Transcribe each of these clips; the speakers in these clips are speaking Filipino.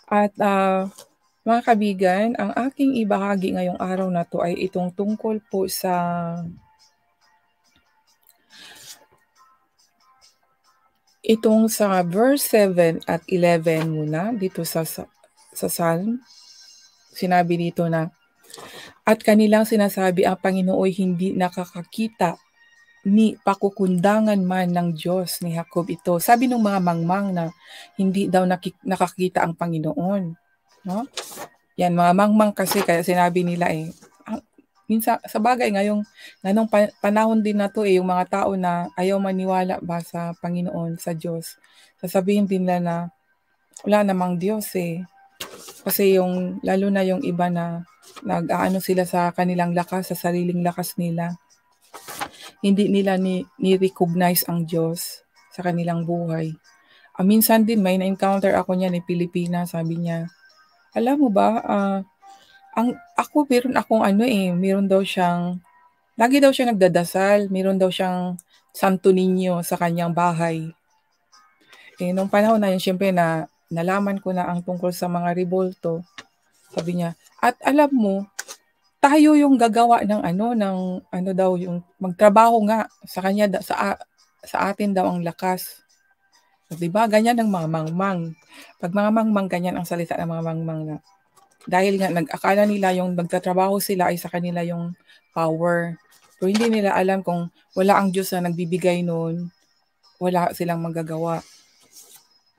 At mga kaibigan, ang aking ibahagi ngayong araw na to ay itong tungkol po sa verse 7 at 11 muna dito sa Psalm. Sinabi dito na, "At kanilang sinasabi ang Panginoon hindi nakakakita ni pakukundangan man ng Diyos ni Jacob ito." Sabi ng mga mangmang na hindi daw nakakita ang Panginoon, no? Yan, mga mangmang kasi kaya sinabi nila minsan sa bagay ngayong panahon din na to yung mga tao na ayaw maniwala ba sa Panginoon, sa Diyos. Sasabihin din nila na wala namang Diyos Kasi lalo na yung iba na nag-aano sila sa kanilang lakas, sa sariling lakas nila. Hindi nila ni-recognize ang Diyos sa kanilang buhay. Minsan din may na-encounter ako niyan Pilipina, sabi niya, alam mo ba, meron akong meron daw siyang, lagi daw siya nagdadasal, meron daw siyang Santo Niño sa kanyang bahay. Nung panahon na yun, syempre nalaman ko na ang tungkol sa mga rebulto. Sabi niya, at alam mo, tayo yung gagawa ng daw yung magtrabaho nga sa kanya, sa atin daw ang lakas. So, diba? Ganyan ang mga mangmang. Pag mga mangmang, ganyan ang salita ng mga mangmang na dahil nga nag-akala nila yung magtatrabaho sila ay sa kanila yung power. Pero hindi nila alam kung wala ang Diyos na nagbibigay noon, wala silang magagawa.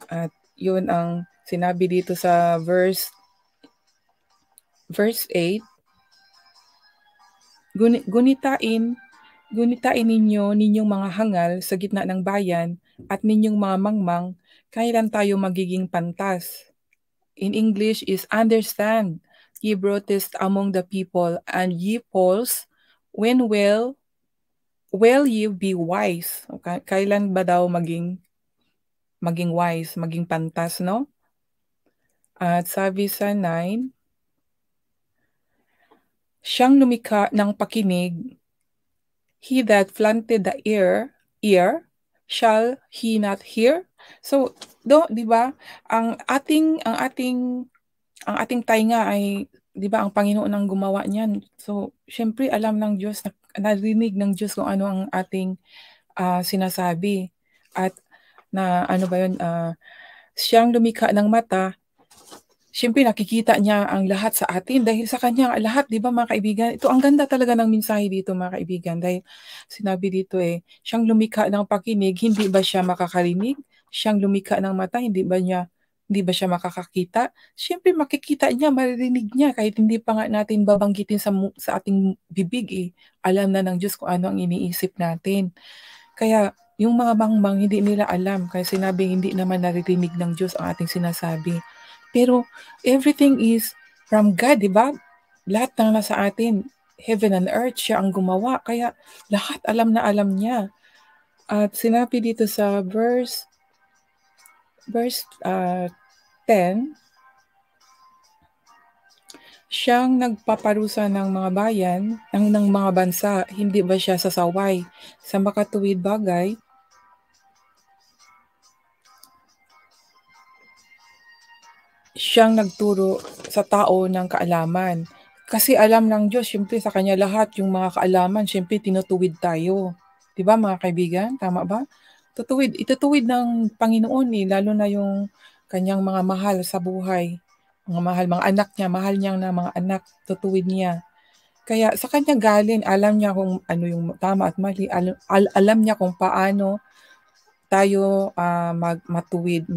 At yun ang sinabi dito sa verse 8. Gunitain ninyong mga hangal sa gitna ng bayan at ninyong mga mangmang, kailan tayo magiging pantas? In English is, understand, ye protest among the people, and ye polls, when will ye be wise? Okay? Kailan ba daw maging wise, maging pantas, no? At sabi sa 9, siyang lumikha ng pakinig, he that planted the ear, shall he not hear? So, di ba? Ang ating tainga ay, di ba, ang Panginoon ang gumawa niyan. So, syempre alam ng Diyos, narinig ng Diyos kung ano ang ating sinasabi. At siyang lumikha ng mata, syempre nakikita niya ang lahat sa atin dahil sa kanya lahat, di ba mga kaibigan? Ito ang ganda talaga ng mensahe dito mga kaibigan dahil sinabi dito siyang lumikha ng pakinig, hindi ba siya makakarinig? Siyang lumikha ng mata, hindi ba siya makakakita? Syempre makikita niya, maririnig niya kahit hindi pa nga natin babanggitin sa ating bibig Alam na ng Diyos kung ano ang iniisip natin. Kaya yung mga mangmang hindi nila alam kaya sinabi hindi naman naririnig ng Diyos ang ating sinasabi. Pero everything is from God, di ba? Lahat ng nasa atin, heaven and earth, siya ang gumawa. Kaya lahat alam na alam niya. At sinabi dito sa verse 10, siyang nagpaparusa ng mga bayan, ng mga bansa, hindi ba siya sasaway sa makatuwid bagay? Siyang nagturo sa tao ng kaalaman. Kasi alam ng Diyos, syempre sa Kanya lahat yung mga kaalaman, syempre tinutuwid tayo. Di ba mga kaibigan? Tama ba? Itutuwid ng Panginoon lalo na yung Kanyang mga mahal sa buhay. Mga anak niya, mahal niyang na mga anak, tutuwid niya. Kaya sa Kanya galing, alam niya kung ano yung tama at mali, alam niya kung paano tayo matuwid.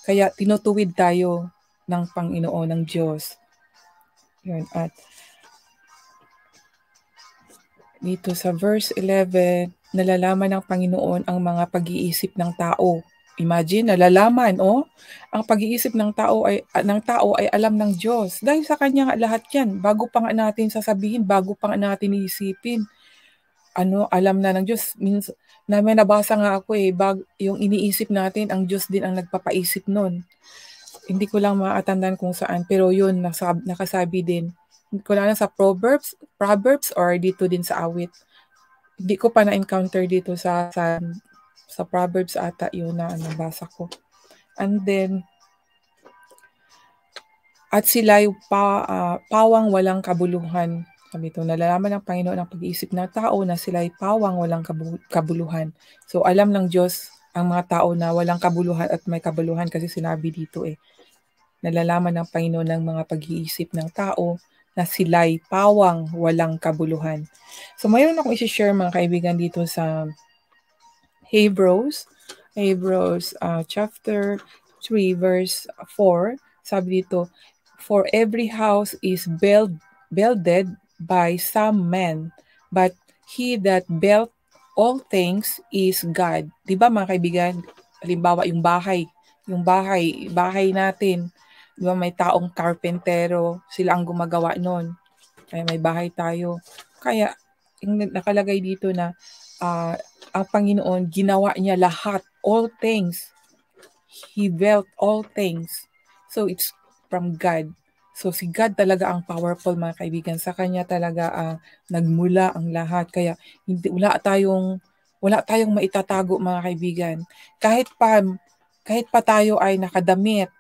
Kaya tinutuwid tayo ng Panginoon, ng Diyos. Yun. At dito sa verse 11, nalalaman ng Panginoon ang mga pag-iisip ng tao. Imagine, nalalaman, ang pag-iisip ng tao ay alam ng Diyos. Dahil sa Kanya nga lahat yan. Bago pa nga natin sasabihin, bago pa nga natin iisipin, alam na ng Diyos. May nabasa nga ako yung iniisip natin, ang Diyos din ang nagpapaisip nun. Hindi ko lang maatandaan kung saan, pero yun, nakasabi din. Hindi ko lang sa Proverbs or dito din sa awit. Hindi ko pa na-encounter dito sa Proverbs ata yun na nabasa ko. And then, at sila'y pawang walang kabuluhan. Sabi ito, nalalaman ng Panginoon ang pag-iisip ng tao na sila'y pawang walang kabuluhan. So alam ng Diyos ang mga tao na walang kabuluhan at may kabuluhan kasi sinabi dito nalalaman ng Panginoon ng mga pag-iisip ng tao na sila'y pawang walang kabuluhan. So mayroon akong isi-share mga kaibigan dito sa Hebrews chapter 3 verse 4. Sabi dito, for every house is builded by some men, but he that built all things is God. Diba mga kaibigan? Halimbawa yung bahay natin. Diba may taong karpentero, sila ang gumagawa nun. Kaya may bahay tayo. Kaya yung nakalagay dito na ang Panginoon, ginawa niya lahat, all things. He built all things. So it's from God. So si God talaga ang powerful mga kaibigan. Sa Kanya talaga nagmula ang lahat. Kaya wala tayong maitatago mga kaibigan. Kahit pa tayo ay nakadamit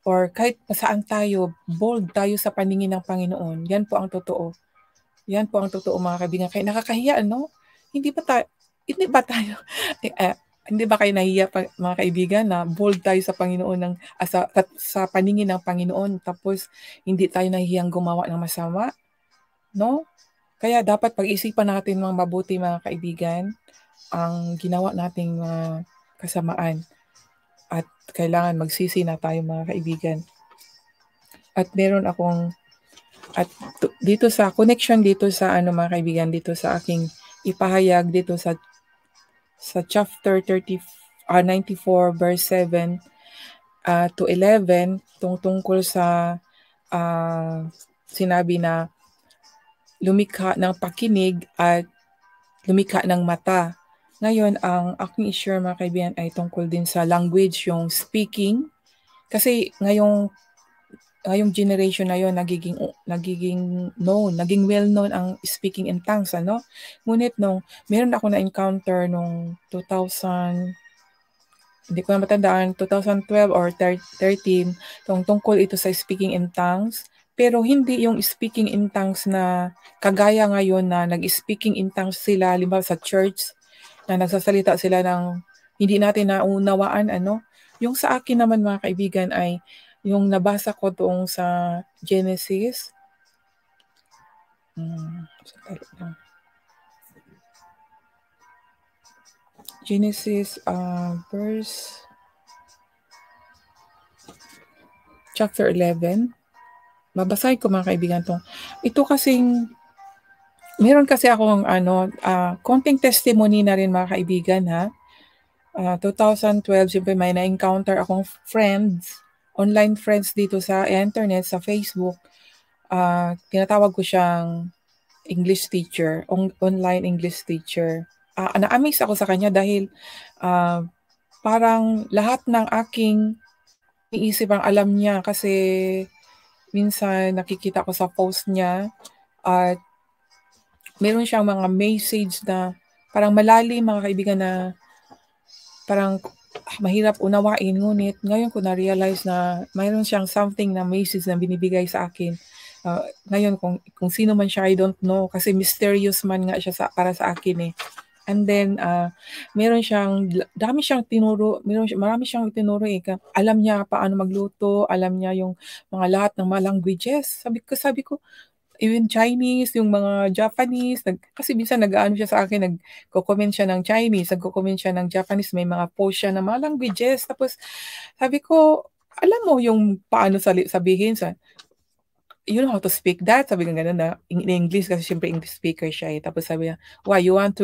or kahit pa saan tayo, bold tayo sa paningin ng Panginoon. Yan po ang totoo. Yan po ang totoo mga kaibigan. Kaya nakakahiya, no? Hindi ba kayo nahiya mga kaibigan na bold tayo sa Panginoon sa paningin ng Panginoon tapos hindi tayo nahihiyang gumawa ng masama? No? Kaya dapat pag-isipan natin mga mabuti mga kaibigan ang ginawa nating mga kasamaan at kailangan magsisi na tayo mga kaibigan. At meron akong dito sa connection dito sa mga kaibigan dito sa aking ipahayag dito sa chapter 94 verse 7 to 11 tungkol sa sinabi na lumikha ng pakinig at lumikha ng mata. Ngayon, ang aking i-share mga kaibigan ay tungkol din sa language, yung speaking. Kasi ngayong generation na yon naging well-known ang speaking in tongues, ano? Ngunit meron ako na-encounter nung 2000, hindi ko na matandaan, 2012 or 13, tungkol ito sa speaking in tongues. Pero hindi yung speaking in tongues na kagaya ngayon na nag-speaking in tongues sila, halimbawa sa church, na nagsasalita sila ng hindi natin naunawaan, ano? Yung sa akin naman mga kaibigan ay yung nabasa ko doon sa Genesis. Genesis verse chapter 11. Babasahin ko mga kaibigan to. Ito kasing meron kasi akong konting testimony na rin mga kaibigan ha. 2012, siyempre may na-encounter akong online friends dito sa internet, sa Facebook. Tinatawag ko siyang English teacher, online English teacher. Na-amaze ako sa kanya dahil parang lahat ng aking iisip ang alam niya kasi minsan nakikita ko sa post niya at meron siyang mga message na parang malalim mga kaibigan na parang mahirap unawain, ngunit ngayon ko na-realize na mayroon siyang something na message na binibigay sa akin. Ngayon kung sino man siya, I don't know kasi mysterious man nga siya para sa akin . And then marami siyang tinuro alam niya paano magluto, alam niya yung mga lahat ng mga languages. Sabi ko even Chinese, yung mga Japanese, kasi minsan nag-aano siya sa akin, nagko-comment siya ng Chinese, nagko-comment siya ng Japanese, may mga post siya ng mga languages. Tapos sabi ko, alam mo yung paano sabihin you know how to speak that? Sabi ko gano'n na in English kasi syempre English speaker siya . Tapos sabi niya, why you want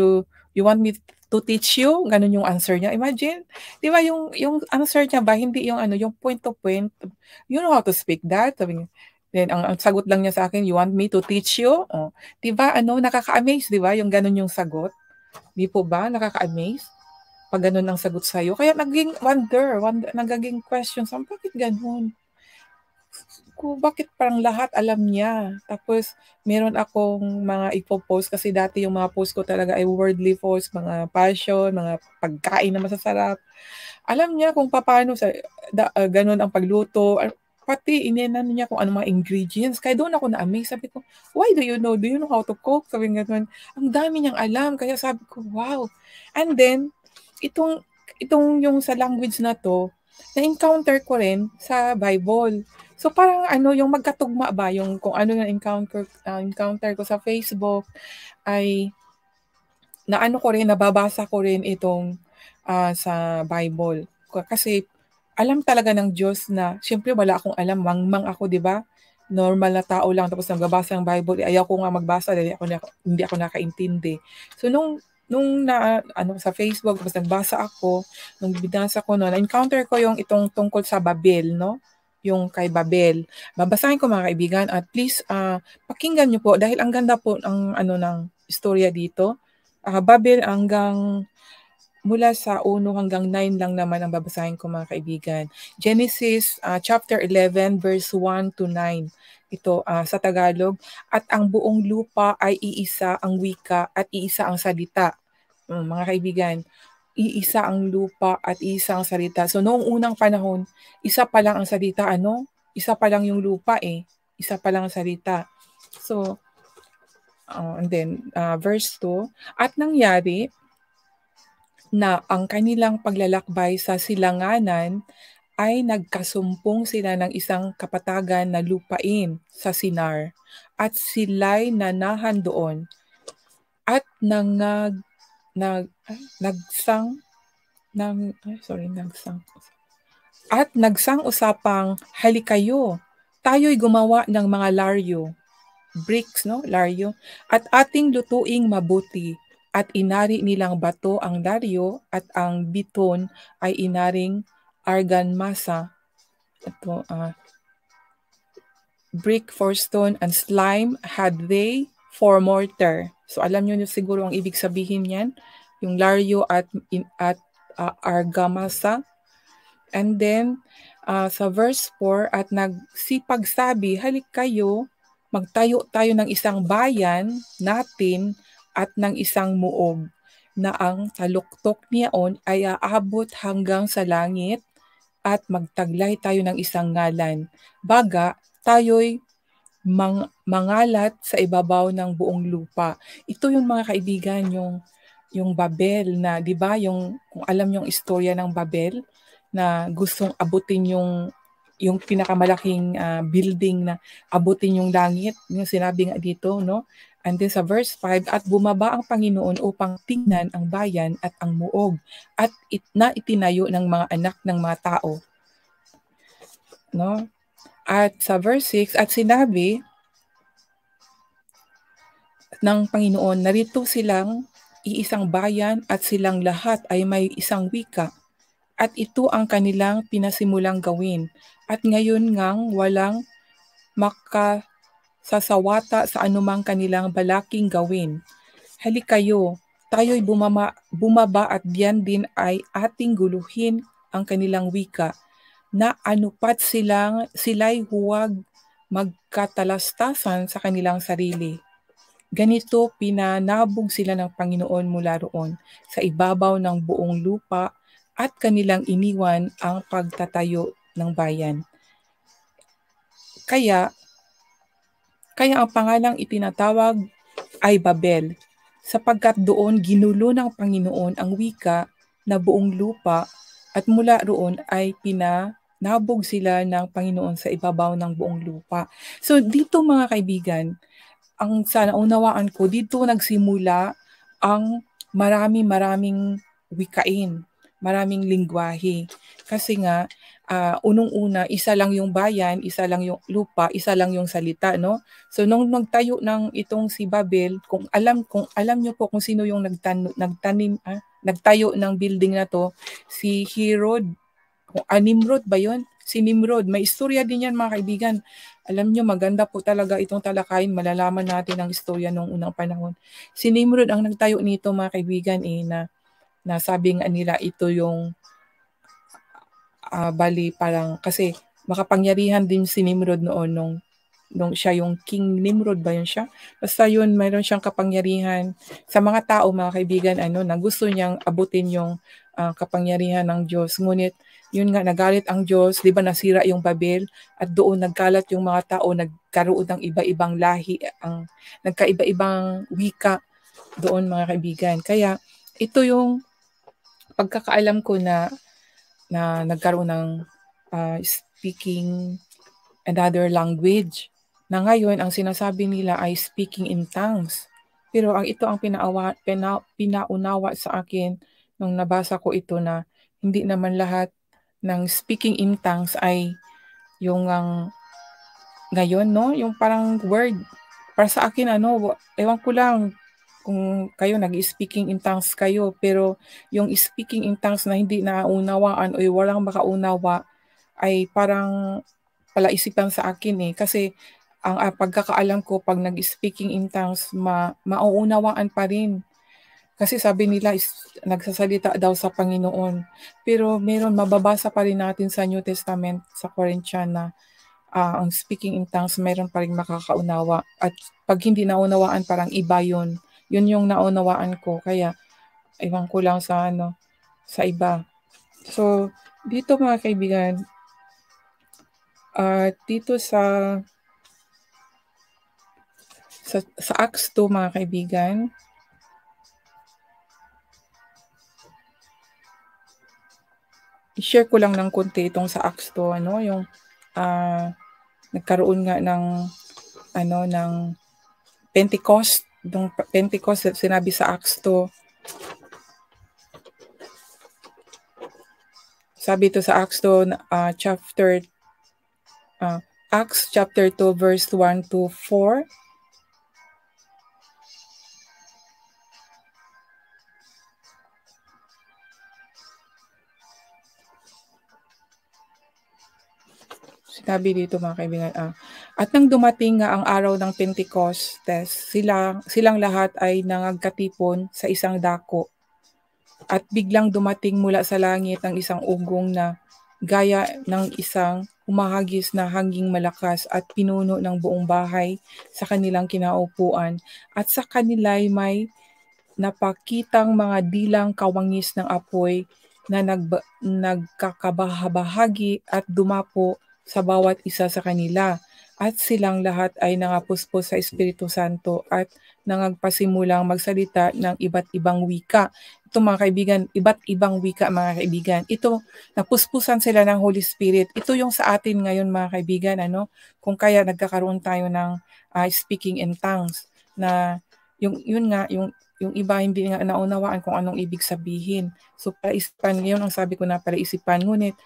me to teach you? Ganun yung answer niya. Imagine, di ba yung answer niya ba hindi yung yung point to point. You know how to speak that? Sabi niya. Then ang sagot lang niya sa akin, you want me to teach you? Oh, 'di ba nakaka-amaze, 'di ba? Yung ganun yung sagot. 'Di po ba nakaka-amaze? Pag ganun ang sagot sa iyo. Kaya naging nagiging question, bakit ganun? Bakit parang lahat alam niya? Tapos meron akong mga ipo-post kasi dati yung mga post ko talaga ay worldly post, mga passion, mga pagkain na masasarap. Alam niya kung paano ganun ang pagluto. pati inenano niya kung ano mga ingredients. Kaya doon ako na-amaze. Sabi ko, why do you know? Do you know how to cook? Sabi nga ganun. Ang dami niyang alam. Kaya sabi ko, wow. And then, itong yung sa language na to, na-encounter ko rin sa Bible. So parang yung magkatugma ba, yung kung ano yung encounter ko sa Facebook ay ko rin, nababasa ko rin itong sa Bible. Kasi alam talaga ng Diyos na, siyempre wala akong alam, mangmang ako, di ba? Normal na tao lang, tapos nagbabasa ng Bible, ayaw ko nga magbasa dahil hindi ako nakaintindi. So nung sa Facebook, tapos nagbasa ako, nung binasa ko na-encounter ko yung itong tungkol sa Babel, no? Yung kay Babel. Babasahin ko mga kaibigan at please pakinggan niyo po dahil ang ganda po ng ng istorya dito. Babel mula sa 1 hanggang 9 lang naman ang babasahin ko mga kaibigan. Genesis chapter 11 verse 1 to 9. Ito sa Tagalog. At ang buong lupa ay iisa ang wika at iisa ang salita. Mga kaibigan, iisa ang lupa at iisa ang salita. So noong unang panahon, isa pa lang ang salita. Isa pa lang yung lupa eh. Isa pa lang ang salita. So, and then verse 2, at nangyari na ang kanilang paglalakbay sa silanganan ay nagkasumpong sila ng isang kapatagan na lupain sa Sinar at sila'y nanahan doon at nagsang usapang halikayo, tayo'y gumawa ng mga laryo, bricks, no? Laryo, at ating lutuing mabuti. At inari nilang bato ang laryo at ang biton ay inaring argamasa. Ito, brick for stone and slime had they for mortar. So alam niyo siguro ang ibig sabihin niyan, yung laryo at argamasa. And then sa verse 4, at nagsipagsabi, halik kayo, magtayo tayo ng isang bayan natin at ng isang muog na ang taluktok niyaon ay aabot hanggang sa langit at magtaglay tayo ng isang ngalan. Baga, tayo'y mangalat sa ibabaw ng buong lupa. Ito yung mga kaibigan, yung Babel na, di ba, kung alam yung istorya ng Babel, na gustong abutin yung pinakamalaking building na abutin yung langit, yung sinabi nga dito, no? And then sa verse 5, at bumaba ang Panginoon upang tingnan ang bayan at ang muog at itinayo ng mga anak ng mga tao. No? At sa verse 6, at sinabi ng Panginoon, narito silang iisang bayan at silang lahat ay may isang wika. At ito ang kanilang pinasimulang gawin. At ngayon ngang walang makasasawata sa anumang kanilang balaking gawin. Halik kayo, tayo'y bumaba at diyan din ay ating guluhin ang kanilang wika, na anupat sila'y huwag magkatalastasan sa kanilang sarili. Ganito pinanabog sila ng Panginoon mula roon sa ibabaw ng buong lupa at kanilang iniwan ang pagtatayo ng bayan. Kaya ang pangalang itinatawag ay Babel, sapagkat doon ginulo ng Panginoon ang wika na buong lupa at mula roon ay pinanabog sila ng Panginoon sa ibabaw ng buong lupa. So dito mga kaibigan, ang sana unawaan ko, dito nagsimula ang maraming wikain, maraming lingwahe. Kasi nga, unang-una, isa lang yung bayan, isa lang yung lupa, isa lang yung salita, no? So nung nagtayo ng itong si Babel, kung alam niyo po kung sino yung nagtayo ng building na to, si Herod, Nimrod ba yun? Si Nimrod, may istorya din yan mga kaibigan. Alam nyo, maganda po talaga itong talakayin, malalaman natin ang istorya noong unang panahon. Si Nimrod ang nagtayo nito mga kaibigan na sabi nga nila ito yung bali parang kasi makapangyarihan din si Nimrod noon nung siya yung King Nimrod ba yun siya? Basta yun, mayroon siyang kapangyarihan sa mga tao mga kaibigan na gusto niyang abutin yung kapangyarihan ng Diyos. Ngunit yun nga, nagalit ang Diyos, di ba nasira yung Babel, at doon nagkalat yung mga tao, nagkaroon ng iba-ibang lahi, nagkaiba-ibang wika doon mga kaibigan. Kaya ito yung pagkakaalam ko na nagkaroon ng speaking another language. Na ngayon, ang sinasabi nila ay speaking in tongues. Pero ito ang pinaunawa sa akin nung nabasa ko ito na hindi naman lahat ng speaking in tongues ay yung ngayon, no? Yung parang word. Para sa akin, ewan ko lang kung kayo nag-speaking in tongues kayo, pero yung speaking in tongues na hindi naunawaan o walang makaunawa ay parang palaisipan sa akin eh. Kasi ang pagkakaalam ko, pag nag-speaking in tongues, mauunawaan pa rin. Kasi sabi nila, nagsasalita daw sa Panginoon. Pero meron, mababasa pa rin natin sa New Testament, sa Corinthian na ang speaking in tongues, meron pa rin makakaunawa. At pag hindi naunawaan, parang iba yun. Yun yung naunawaan ko. Kaya, ewan ko lang sa iba. So, dito mga kaibigan, dito sa Acts 2 mga kaibigan, i-share ko lang ng konti itong sa Acts 2, yung nagkaroon nga ng Pentecost, yung Pentecost sinabi sa Acts 2. Sabi ito sa Acts 2 Acts chapter 2 verse 1 to 4. Sinabi dito mga kaibigan, at nang dumating nga ang araw ng Pentecostes, silang lahat ay nangagkatipon sa isang dako. At biglang dumating mula sa langit ang isang ugong na gaya ng isang humahagis na hanging malakas at pinuno ng buong bahay sa kanilang kinaupuan. At sa kanila'y may napakitang mga dilang kawangis ng apoy na nagkakabahabahagi at dumapo sa bawat isa sa kanila. At silang lahat ay nangapuspos sa Espiritu Santo at nangagpasimulang magsalita ng iba't ibang wika. Ito mga kaibigan, iba't ibang wika mga kaibigan. Ito, napuspusan sila ng Holy Spirit. Ito yung sa atin ngayon mga kaibigan, kung kaya nagkakaroon tayo ng speaking in tongues na yung iba hindi nga naunawaan kung anong ibig sabihin. So palaisipan, yun ang sabi ko na palaisipan. Ngunit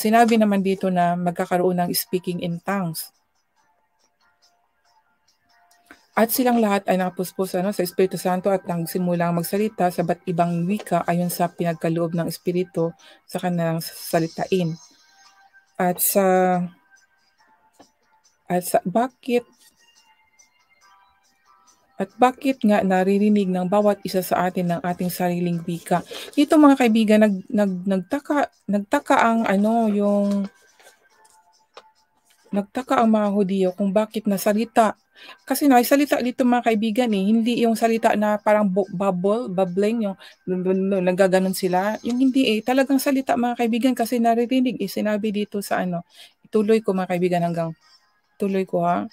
sinabi naman dito na magkakaroon ng speaking in tongues. At silang lahat ay nakapuspos sa Espiritu Santo at nagsimulang magsalita sa ba't ibang wika ayon sa pinagkaloob ng Espiritu sa kanilang salitain. At bakit nga naririnig ng bawat isa sa atin ng ating sariling wika? Dito mga kaibigan, nagtaka ang mga Hudyo kung bakit nasalita. Kasi nagsalita dito mga kaibigan hindi yung salita na parang bubbling, yung nagaganon sila. Yung hindi talagang salita mga kaibigan kasi naririnig. Sinabi dito sa ituloy ko mga kaibigan tuloy ko ha.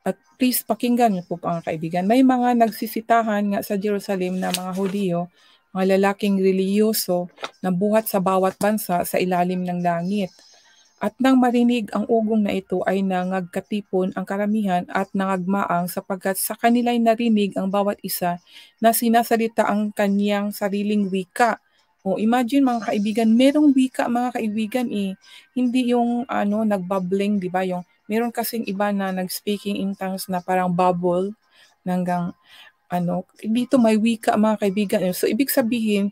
At please pakinggan niyo po mga kaibigan. May mga nagsisitahan nga sa Jerusalem na mga Hudyo, mga lalaking reliyoso na buhat sa bawat bansa sa ilalim ng langit. At nang marinig ang ugong na ito ay nangagkatipon ang karamihan at nangagmaang sapagkat sa kanila'y narinig ang bawat isa na sinasalita ang kaniyang sariling wika. O imagine mga kaibigan, merong wika mga kaibigan Hindi yung nagbabling, di ba? Yung meron kasing iba na nag-speaking in tongues na parang bubble hanggang dito may wika mga kaibigan. So ibig sabihin,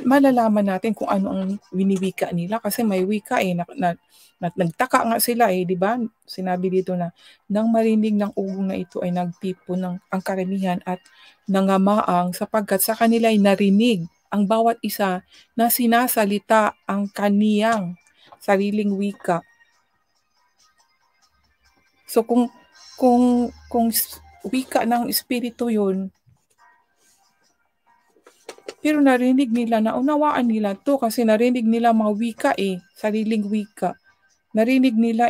malalaman natin kung ano ang winiwika nila kasi may wika nagtaka nga sila di ba? Sinabi dito na nang marinig ng ugong na ito ay nagtipon ang karamihan at nangamaang sapagkat sa kanila ay narinig ang bawat isa na sinasalita ang kaniyang sariling wika. So kung wika ng espiritu yun, Pero narinig nila, naunawaan nila 'to kasi narinig nila mga wika, sariling wika. Narinig nila,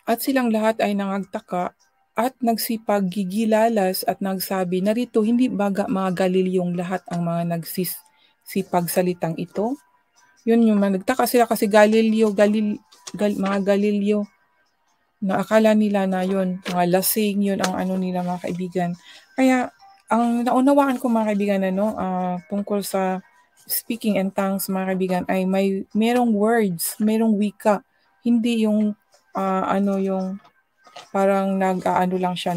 At silang lahat ay nangagtaka at nagsipaggigilalas at nagsabi, "Narito hindi ba mga Galileyong lahat ang mga nagsisipagsalitang ito?" Yun yung nagtaka sila kasi mga Galileo na akala nila na yun, mga lasing, yun ang ano nila mga kaibigan. Kaya ang naunawaan ko mga kaibigan tungkol sa speaking in tongues mga kaibigan ay merong words, merong wika. Hindi yung yung parang nag-aano lang siya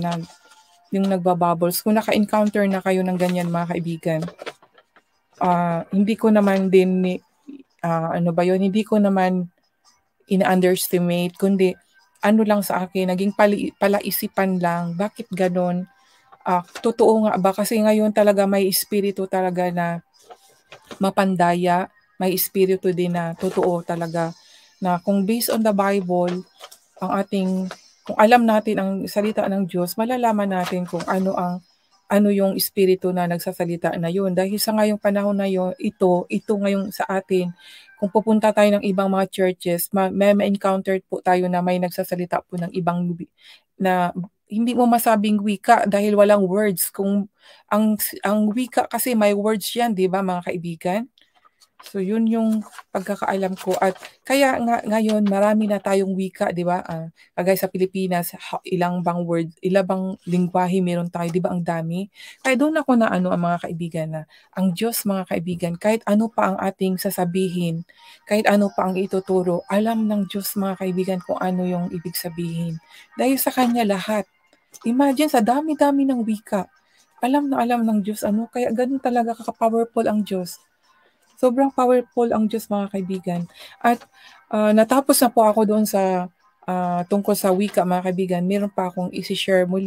yung nagbabubbles. Kung naka-encounter na kayo ng ganyan mga kaibigan, hindi ko naman din hindi ko naman ina-underestimate, kundi ano lang sa akin, naging palaisipan lang, bakit ganon? Totoo nga ba? Kasi ngayon talaga may espiritu talaga na mapandaya, may espiritu din na totoo talaga na kung based on the Bible, kung alam natin ang salita ng Diyos, malalaman natin kung ano yung espiritu na nagsasalita na yun. Dahil sa ngayong panahon na yun, ito ngayon sa atin, kung pupunta tayo ng ibang mga churches, may ma-encounter po tayo na may nagsasalita po ng ibang na hindi mo masabing wika dahil walang words. Kung ang wika kasi may words yan, di ba mga kaibigan? So yun yung pagkakaalam ko at kaya ngayon marami na tayong wika, 'di ba? Kagaya sa Pilipinas, ilang bang lengguwahe meron tayo, 'di ba? Ang dami. Kaya doon ako na ang mga kaibigan na ang Diyos mga kaibigan, kahit ano pa ang ating sasabihin, kahit ano pa ang ituturo, alam ng Diyos mga kaibigan kung ano yung ibig sabihin. Dahil sa kanya lahat. Imagine sa dami-dami ng wika. Alam na alam ng Diyos kaya ganun talaga ka-powerful ang Diyos. Sobrang powerful ang Diyos mga kaibigan. At natapos na po ako doon sa tungkol sa wika mga kaibigan. Meron pa akong isi-share muli.